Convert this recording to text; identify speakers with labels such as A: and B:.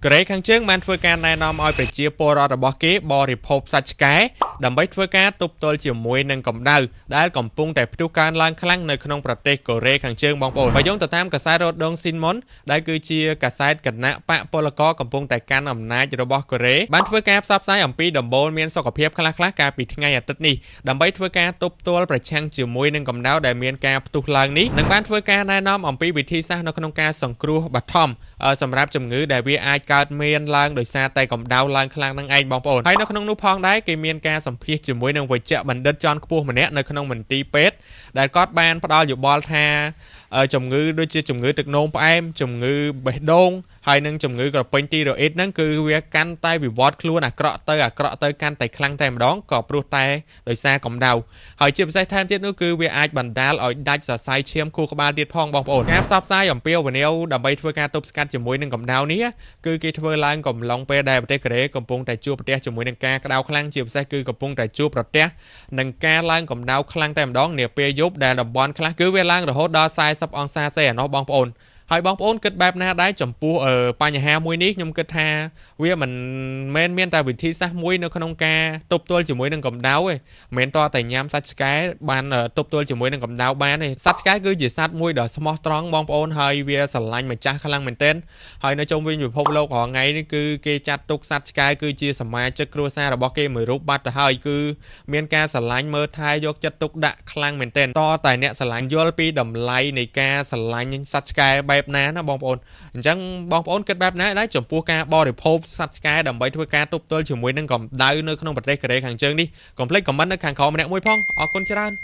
A: កូរ៉េខាងជើងបានធ្វើការណែនាំឲ្យប្រជាពលរដ្ឋរបស់គេបរិភោគសាច់ឆ្កែដើម្បីធ្វើការទប់ទល់ជាមួយនឹងកម្ដៅដែលកំពុងតែផ្ទុះកើនឡើងខ្លាំងនៅក្នុងប្រទេសកូរ៉េខាងជើងបងប្អូនបើយោងទៅតាមកាសែតរ៉ូដុងស៊ីនមុនដែលគឺជាកាសែតគណៈបកពលករកំពុងតែកាន់អំណាចរបស់កូរ៉េបានធ្វើការផ្សព្វផ្សាយអំពីដំបូលមានសុខភាពខ្លះៗកាលពីថ្ងៃអាទិត្យនេះដើម្បីធ្វើការទប់ទល់ប្រឆាំងជាមួយនឹងកម្ដៅដែលមានការផ្ទុះឡើងនេះនិងបានធ្វើការណែនាំអំពីវិធីសាស្ត្រនៅក្នុងការសង្គ្រោះបឋមសម្រាប់ជំងឺដែលវាអាចកើតមានឡើងដោយសារតែកម្ដៅឡើងខ្លាំងនឹងឯងបងប្អូនហើយនៅក្នុងនោះផងដែរគេមានការសម្ភាសជាមួយនឹងវេជ្ជបណ្ឌិតជាន់ខ្ពស់ម្នាក់នៅក្នុងមន្ទីរពេទ្យដែលគាត់បានផ្ដល់យោបល់ថាជំងឺដូចជាជំងឺទឹកនោមផ្អែមជំងឺបេះដូងហើយនឹងជំងឺក្រពេញទីរ៉ូអ៊ីតហ្នឹងគឺវាកាន់តែវិវត្តខ្លួនអាក្រក់ទៅកាន់តែខ្លាំងតែម្ដងក៏ព្រោះតែដោយសារកម្ដៅហើយជាពិសេសថែមទៀតនោះគឺវាអាចបណ្ដាលឲ្យដាច់សរសៃឈាមខួរក្បាលទៀតផងបងប្អូនការផ្សព្វផ្សាយអំពីវនីវដើម្បីធ្វើការទប់ស្កាត់ជាមួយនឹងកម្ដៅនេះគឺគេធ្វើឡើងកំឡុងពេលដែលប្រទេសកូរ៉េកំពុងតែជួបប្រទះជាមួយនឹងការក្តៅខ្លាំងជាពិសេសគឺកំពុងតែជួបប្រទះនឹងការឡើងកម្ដៅខ្លាំងតែម្ដងនាពេលយប់ដែលតំបន់ខ្លះគឺវាឡើងរហូតដល់40អង្សាសេឯណោះបងប្អូនហើយបងប្អូនគិតបែបណាដែរចំពោះបញ្ហាមួយនេះខ្ញុំគិតថាវាមិនមែនមានតែវិធីសាស្ត្រមួយនៅក្នុងការទប់ទល់ជាមួយនឹងកម្ដៅទេមិនមែនតតែញ៉ាំសាច់ឆ្កែបានទប់ទល់ជាមួយនឹងកម្ដៅបានទេសត្វឆ្កែគឺជាសត្វមួយដ៏ស្មោះត្រង់បងប្អូនហើយវាស្រឡាញ់ម្ចាស់ខ្លាំងមែនទែនហើយនៅជុំវិញពិភពលោករាល់ថ្ងៃនេះគឺគេចាត់ទុកសត្វឆ្កែគឺជាសមាជិកគ្រួសាររបស់គេមួយរូបបាត់ទៅហើយគឺមានការស្រឡាញ់មើលថែយកចិត្តទុកដាក់ខ្លាំងមែនទែនតតែអ្នកស្រឡាញ់យល់ពីតម្លៃនៃការស្រឡាញ់សត្វឆ្កែបែបណាណាបងប្អូនអញ្ចឹងបងប្អូនគិតបែបណាដែរចំពោះការបរិភោគសត្វឆ្កែដើម្បីធ្វើការទប់ទល់ជាមួយនឹងកម្ដៅនៅក្នុងប្រទេសកូរ៉េខាងជើងនេះកុំភ្លេចខមមិននៅខាងក្រោមម្នាក់មួយផងអរគុណច្រើន